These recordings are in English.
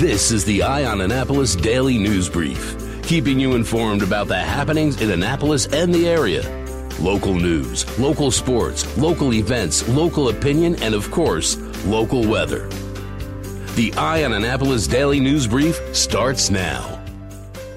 This is the Eye on Annapolis Daily News Brief, keeping you informed about the happenings in Annapolis and the area. Local news, local sports, local events, local opinion, and of course, local weather. The Eye on Annapolis Daily News Brief starts now.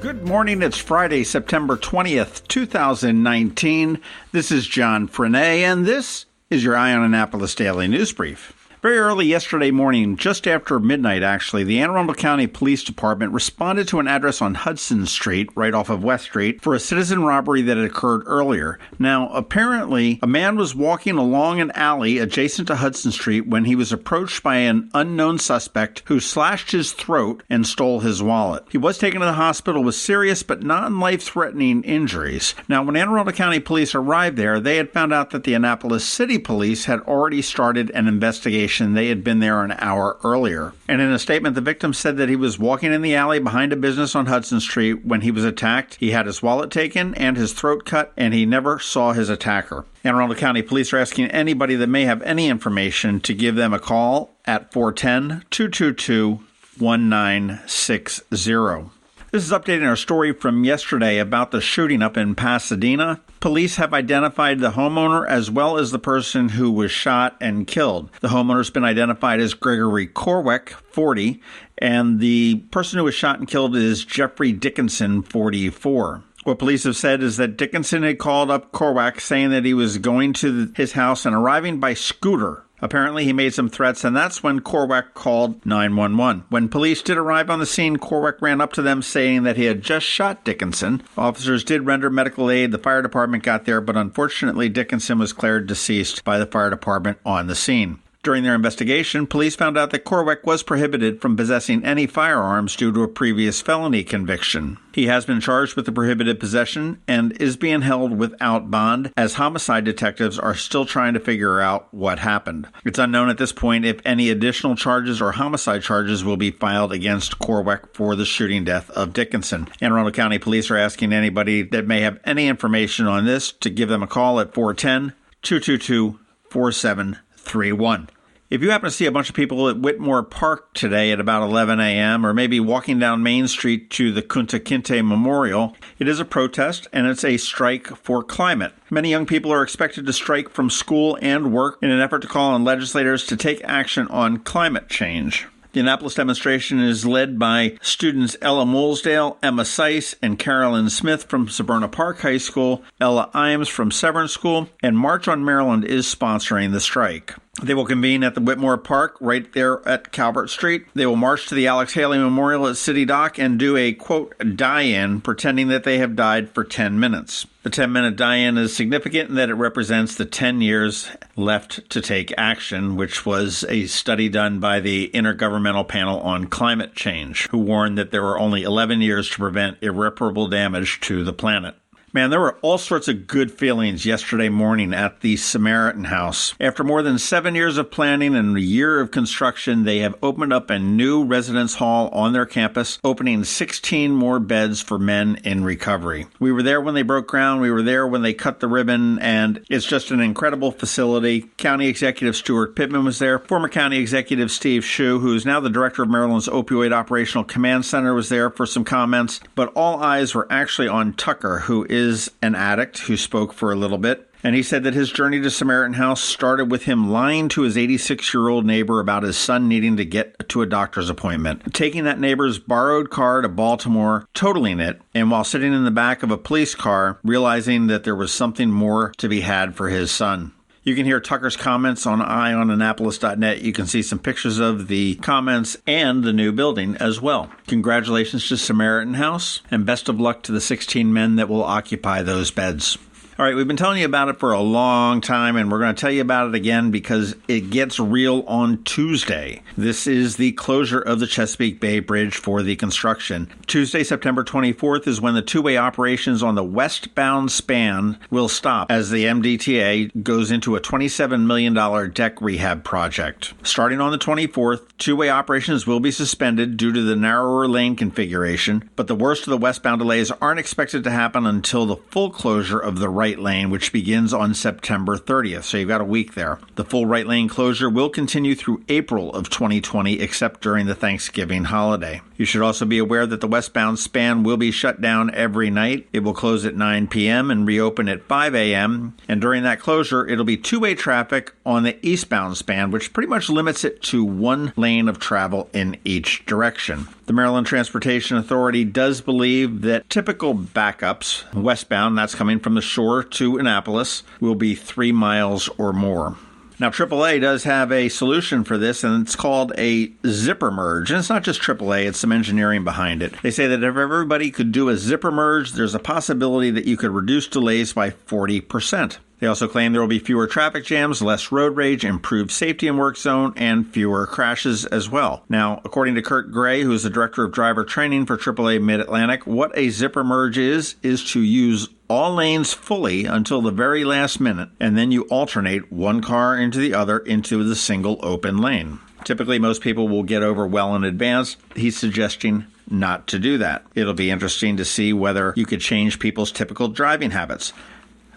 Good morning. It's Friday, September 20th, 2019. This is John Frenaye, and this is your Eye on Annapolis Daily News Brief. Very early yesterday morning, just after midnight actually, the Anne Arundel County Police Department responded to an address on Hudson Street, right off of West Street, for a citizen robbery that had occurred earlier. Now, apparently, a man was walking along an alley adjacent to Hudson Street when he was approached by an unknown suspect who slashed his throat and stole his wallet. He was taken to the hospital with serious but non-life-threatening injuries. Now, when Anne Arundel County Police arrived there, they had found out that the Annapolis City Police had already started an investigation. They had been there an hour earlier. And in a statement, the victim said that he was walking in the alley behind a business on Hudson Street when he was attacked. He had his wallet taken and his throat cut, and he never saw his attacker. Anne Arundel County Police are asking anybody that may have any information to give them a call at 410-222-1960. This is updating our story from yesterday about the shooting up in Pasadena. Police have identified the homeowner as well as the person who was shot and killed. The homeowner's been identified as Gregory Korweck, 40, and the person who was shot and killed is Jeffrey Dickinson, 44. What police have said is that Dickinson had called up Korweck saying that he was going to his house and arriving by scooter. Apparently, he made some threats, and that's when Korweck called 911. When police did arrive on the scene, Korweck ran up to them saying that he had just shot Dickinson. Officers did render medical aid. The fire department got there, but unfortunately, Dickinson was declared deceased by the fire department on the scene. During their investigation, police found out that Korweck was prohibited from possessing any firearms due to a previous felony conviction. He has been charged with the prohibited possession and is being held without bond, as homicide detectives are still trying to figure out what happened. It's unknown at this point if any additional charges or homicide charges will be filed against Korweck for the shooting death of Dickinson. Anne Arundel County Police are asking anybody that may have any information on this to give them a call at 410-222-4731. If you happen to see a bunch of people at Whitmore Park today at about 11 a.m. or maybe walking down Main Street to the Kunta Kinte Memorial, it is a protest and it's a strike for climate. Many young people are expected to strike from school and work in an effort to call on legislators to take action on climate change. The Annapolis demonstration is led by students Ella Moulsdale, Emma Seiss, and Carolyn Smith from Severna Park High School, Ella Imes from Severn School, and March on Maryland is sponsoring the strike. They will convene at the Whitmore Park right there at Calvert Street. They will march to the Alex Haley Memorial at City Dock and do a, quote, die-in, pretending that they have died for 10 minutes. The 10-minute die-in is significant in that it represents the 10 years left to take action, which was a study done by the Intergovernmental Panel on Climate Change, who warned that there were only 11 years to prevent irreparable damage to the planet. Man, there were all sorts of good feelings yesterday morning at the Samaritan House. After more than 7 years of planning and a year of construction, they have opened up a new residence hall on their campus, opening 16 more beds for men in recovery. We were there when they broke ground. We were there when they cut the ribbon, and it's just an incredible facility. County Executive Stuart Pittman was there. Former County Executive Steve Shue, who is now the director of Maryland's Opioid Operational Command Center, was there for some comments. But all eyes were actually on Tucker, who is an addict who spoke for a little bit. And he said that his journey to Samaritan House started with him lying to his 86-year-old neighbor about his son needing to get to a doctor's appointment, taking that neighbor's borrowed car to Baltimore, totaling it, and while sitting in the back of a police car, realizing that there was something more to be had for his son. You can hear Tucker's comments on eyeonannapolis.net. You can see some pictures of the comments and the new building as well. Congratulations to Samaritan House, and best of luck to the 16 men that will occupy those beds. All right, we've been telling you about it for a long time, and we're going to tell you about it again because it gets real on Tuesday. This is the closure of the Chesapeake Bay Bridge for the construction. Tuesday, September 24th is when the two-way operations on the westbound span will stop as the MDTA goes into a $27 million deck rehab project. Starting on the 24th, two-way operations will be suspended due to the narrower lane configuration, but the worst of the westbound delays aren't expected to happen until the full closure of the right right lane, which begins on September 30th. So you've got a week there. The full right lane closure will continue through April of 2020, except during the Thanksgiving holiday. You should also be aware that the westbound span will be shut down every night. It will close at 9 p.m. and reopen at 5 a.m. And during that closure, it'll be two-way traffic on the eastbound span, which pretty much limits it to one lane of travel in each direction. The Maryland Transportation Authority does believe that typical backups westbound, that's coming from the shore to Annapolis, will be 3 miles or more. Now, AAA does have a solution for this, and it's called a zipper merge. And it's not just AAA, it's some engineering behind it. They say that if everybody could do a zipper merge, there's a possibility that you could reduce delays by 40%. They also claim there will be fewer traffic jams, less road rage, improved safety in work zone, and fewer crashes as well. Now, according to Kurt Gray, who is the Director of Driver Training for AAA Mid-Atlantic, what a zipper merge is to use all lanes fully until the very last minute, and then you alternate one car into the other into the single open lane. Typically, most people will get over well in advance. He's suggesting not to do that. It'll be interesting to see whether you could change people's typical driving habits.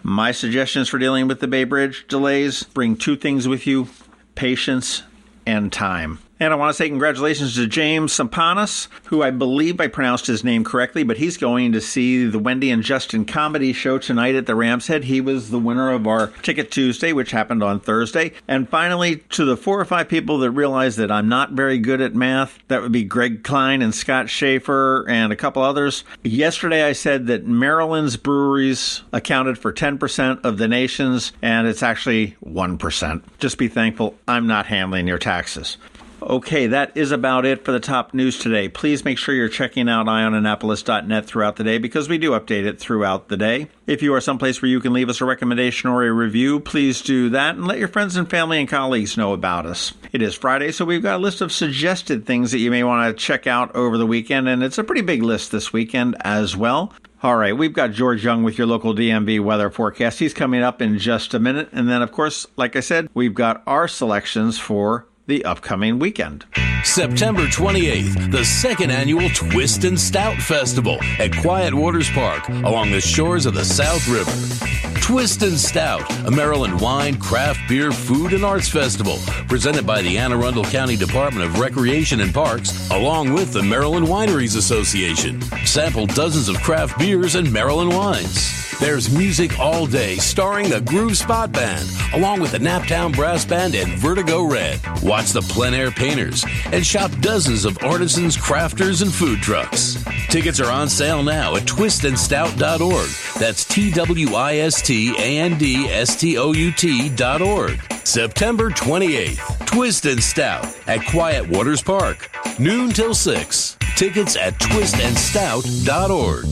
My suggestions for dealing with the Bay Bridge delays: bring two things with you: patience and time. And I want to say congratulations to James Sampanis, who I believe I pronounced his name correctly, but he's going to see the Wendy and Justin comedy show tonight at the Ram's Head. He was the winner of our Ticket Tuesday, which happened on Thursday. And finally, to the 4 or 5 people that realize that I'm not very good at math, that would be Greg Klein and Scott Schaefer and a couple others. Yesterday I said that Maryland's breweries accounted for 10% of the nation's, and it's actually 1%. Just be thankful I'm not handling your taxes. Okay, that is about it for the top news today. Please make sure you're checking out eyeonannapolis.net throughout the day, because we do update it throughout the day. If you are someplace where you can leave us a recommendation or a review, please do that and let your friends and family and colleagues know about us. It is Friday, so we've got a list of suggested things that you may want to check out over the weekend, and it's a pretty big list this weekend as well. All right, we've got George Young with your local DMV weather forecast. He's coming up in just a minute. And then, of course, like I said, we've got our selections for the upcoming weekend. September 28th, the second annual Twist and Stout Festival at Quiet Waters Park along the shores of the South River. Twist and Stout, a Maryland wine, craft beer, food, and arts festival presented by the Anne Arundel County Department of Recreation and Parks along with the Maryland Wineries Association. Sample dozens of craft beers and Maryland wines. There's music all day starring the Groove Spot Band, along with the Naptown Brass Band and Vertigo Red. Watch the Plein Air Painters and shop dozens of artisans, crafters, and food trucks. Tickets are on sale now at twistandstout.org. That's TWISTANDSTOUT.org. September 28th, Twist and Stout at Quiet Waters Park, noon till 6. Tickets at twistandstout.org.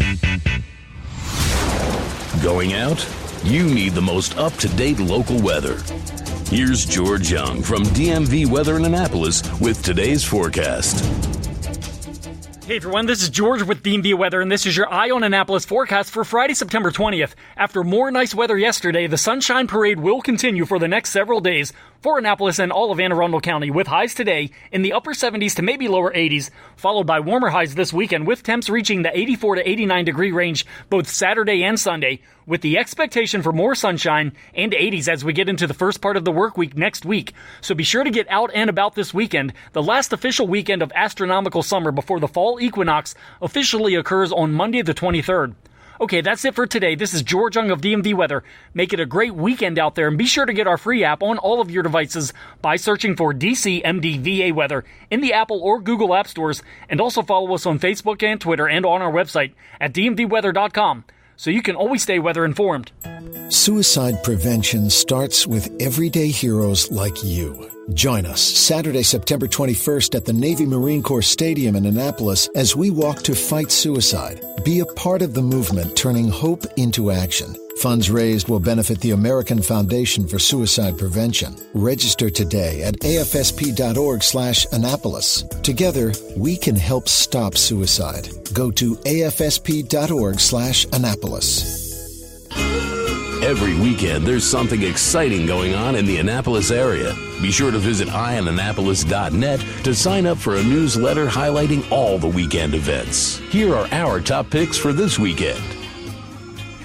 Going out? You need the most up-to-date local weather. Here's George Young from DMV Weather in Annapolis with today's forecast. Hey everyone, this is George with DMV Weather, and this is your Eye on Annapolis forecast for Friday, September 20th. After more nice weather yesterday, the Sunshine Parade will continue for the next several days for Annapolis and all of Anne Arundel County, with highs today in the upper 70s to maybe lower 80s, followed by warmer highs this weekend, with temps reaching the 84 to 89 degree range both Saturday and Sunday, with the expectation for more sunshine and 80s as we get into the first part of the work week next week. So be sure to get out and about this weekend, the last official weekend of astronomical summer before the fall equinox officially occurs on Monday the 23rd. Okay, that's it for today. This is George Young of DMV Weather. Make it a great weekend out there, and be sure to get our free app on all of your devices by searching for DCMDVA Weather in the Apple or Google App Stores, and also follow us on Facebook and Twitter and on our website at dmvweather.com. So you can always stay weather informed. Suicide prevention starts with everyday heroes like you. Join us Saturday, September 21st at the Navy Marine Corps Stadium in Annapolis as we walk to fight suicide. Be a part of the movement turning hope into action. Funds raised will benefit the American Foundation for Suicide Prevention. Register today at afsp.org/Annapolis. Together, we can help stop suicide. Go to afsp.org/Annapolis. Every weekend, there's something exciting going on in the Annapolis area. Be sure to visit eyeonannapolis.net to sign up for a newsletter highlighting all the weekend events. Here are our top picks for this weekend.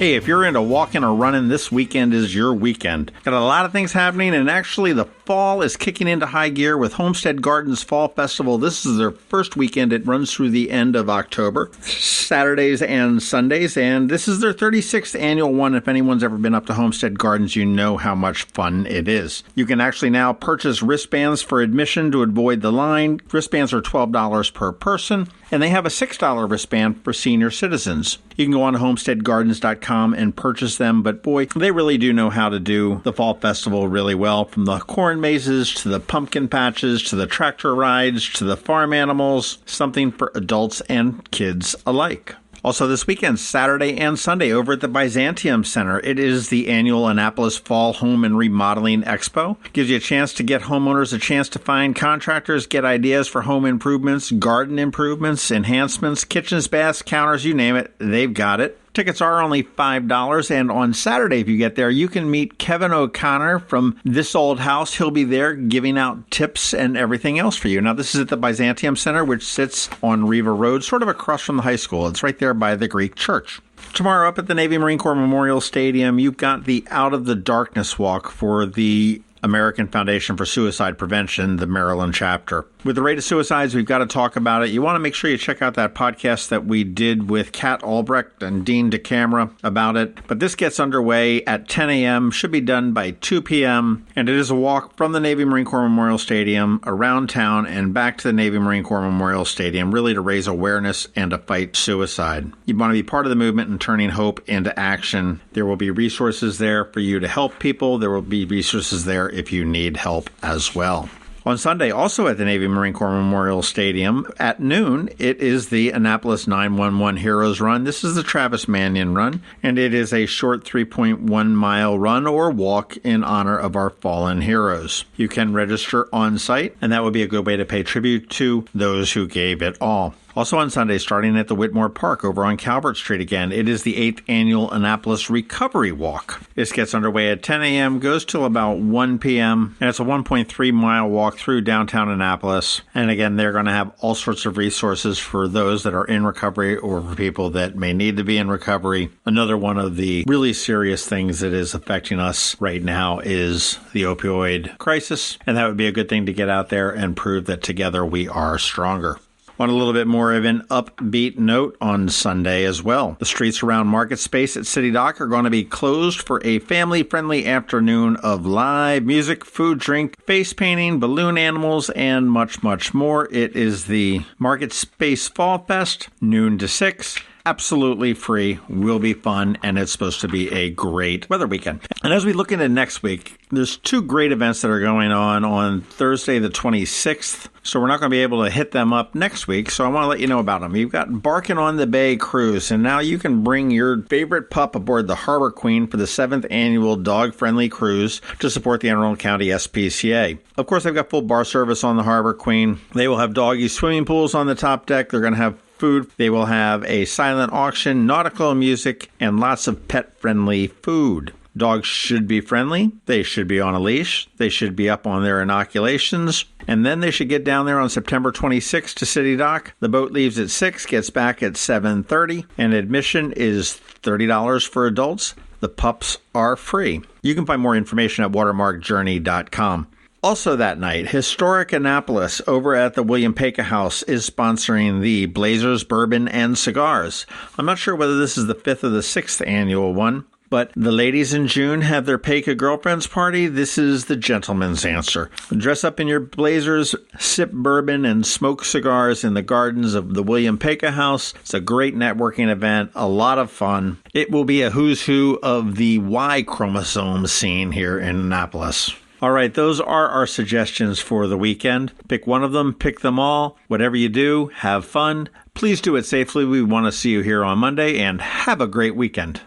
Hey, if you're into walking or running, this weekend is your weekend. Got a lot of things happening, and actually the fall is kicking into high gear with Homestead Gardens Fall Festival. This is their first weekend. It runs through the end of October, Saturdays and Sundays, and this is their 36th annual one. If anyone's ever been up to Homestead Gardens, you know how much fun it is. You can actually now purchase wristbands for admission to avoid the line. Wristbands are $12 per person, and they have a $6 wristband for senior citizens. You can go on to homesteadgardens.com and purchase them, but boy, they really do know how to do the Fall Festival really well, from the corn mazes to the pumpkin patches to the tractor rides to the farm animals, something for adults and kids alike. Also this weekend, Saturday and Sunday, over at the Byzantium Center, it is the annual Annapolis Fall Home and Remodeling Expo. Gives you a chance to get homeowners a chance to find contractors, get ideas for home improvements, garden improvements, enhancements, kitchens, baths, counters, you name it, they've got it. Tickets are only $5, and on Saturday, if you get there, you can meet Kevin O'Connor from This Old House. He'll be there giving out tips and everything else for you. Now, this is at the Byzantium Center, which sits on Riva Road, sort of across from the high school. It's right there by the Greek church. Tomorrow, up at the Navy Marine Corps Memorial Stadium, you've got the Out of the Darkness Walk for the American Foundation for Suicide Prevention, the Maryland chapter. With the rate of suicides, we've got to talk about it. You want to make sure you check out that podcast that we did with Kat Albrecht and Dean DeCamera about it. But this gets underway at 10 a.m., should be done by 2 p.m., and it is a walk from the Navy Marine Corps Memorial Stadium around town and back to the Navy Marine Corps Memorial Stadium, really to raise awareness and to fight suicide. You want to be part of the movement and turning hope into action. There will be resources there for you to help people. There will be resources there if you need help as well. On Sunday, also at the Navy Marine Corps Memorial Stadium, at noon, it is the Annapolis 911 Heroes Run. This is the Travis Manion Run, and it is a short 3.1-mile run or walk in honor of our fallen heroes. You can register on site, and that would be a good way to pay tribute to those who gave it all. Also on Sunday, starting at the Whitmore Park over on Calvert Street again, it is the 8th Annual Annapolis Recovery Walk. This gets underway at 10 a.m., goes till about 1 p.m., and it's a 1.3-mile walk through downtown Annapolis. And again, they're going to have all sorts of resources for those that are in recovery or for people that may need to be in recovery. Another one of the really serious things that is affecting us right now is the opioid crisis, and that would be a good thing to get out there and prove that together we are stronger. On a little bit more of an upbeat note on Sunday as well. The streets around Market Space at City Dock are going to be closed for a family-friendly afternoon of live music, food, drink, face painting, balloon animals, and much, much more. It is the Market Space Fall Fest, noon to 6. Absolutely free, will be fun, and it's supposed to be a great weather weekend. And as we look into next week, there's two great events that are going on Thursday the 26th, so we're not going to be able to hit them up next week, so I want to let you know about them. You've got Barking on the Bay Cruise, and now you can bring your favorite pup aboard the Harbor Queen for the 7th annual dog-friendly cruise to support the Anne Arundel County SPCA. Of course, they've got full bar service on the Harbor Queen. They will have doggy swimming pools on the top deck. They're going to have food. They will have a silent auction, nautical music, and lots of pet-friendly food. Dogs should be friendly. They should be on a leash. They should be up on their inoculations. And then they should get down there on September 26th to City Dock. The boat leaves at 6, gets back at 7:30, and admission is $30 for adults. The pups are free. You can find more information at watermarkjourney.com. Also that night, Historic Annapolis over at the William Peka House is sponsoring the Blazers Bourbon and Cigars. I'm not sure whether this is the 5th or the 6th annual one, but the ladies in June have their Peka Girlfriends Party. This is the gentleman's answer. Dress up in your blazers, sip bourbon, and smoke cigars in the gardens of the William Peka House. It's a great networking event, a lot of fun. It will be a who's who of the Y chromosome scene here in Annapolis. All right, those are our suggestions for the weekend. Pick one of them, pick them all. Whatever you do, have fun. Please do it safely. We want to see you here on Monday, and have a great weekend.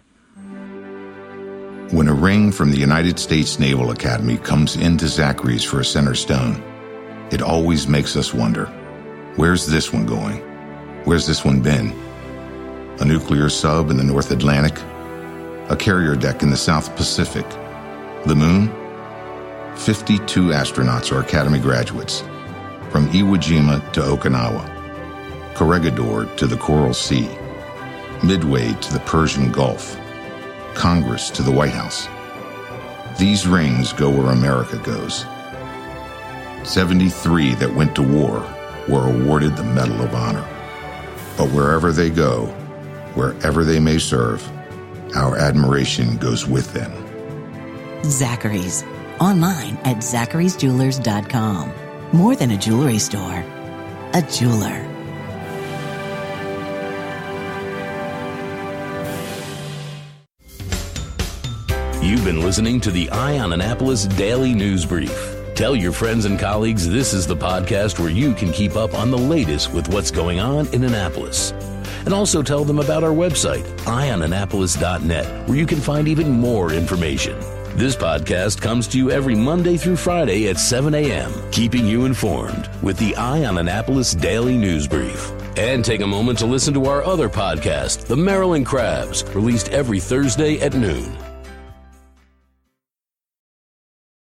When a ring from the United States Naval Academy comes into Zacharys for a center stone, it always makes us wonder, where's this one going? Where's this one been? A nuclear sub in the North Atlantic? A carrier deck in the South Pacific? The moon? 52 astronauts are Academy graduates, from Iwo Jima to Okinawa, Corregidor to the Coral Sea, Midway to the Persian Gulf, Congress to the White House. These rings go where America goes. 73 that went to war were awarded the Medal of Honor. But wherever they go, wherever they may serve, our admiration goes with them. Zacharys. Online at ZacharysJewelers.com. More than a jewelry store, a jeweler. You've been listening to the Eye on Annapolis Daily News Brief. Tell your friends and colleagues this is the podcast where you can keep up on the latest with what's going on in Annapolis. And also tell them about our website, eyeonannapolis.net, where you can find even more information. This podcast comes to you every Monday through Friday at 7 a.m., keeping you informed with the Eye on Annapolis Daily News Brief. And take a moment to listen to our other podcast, The Maryland Crabs, released every Thursday at noon.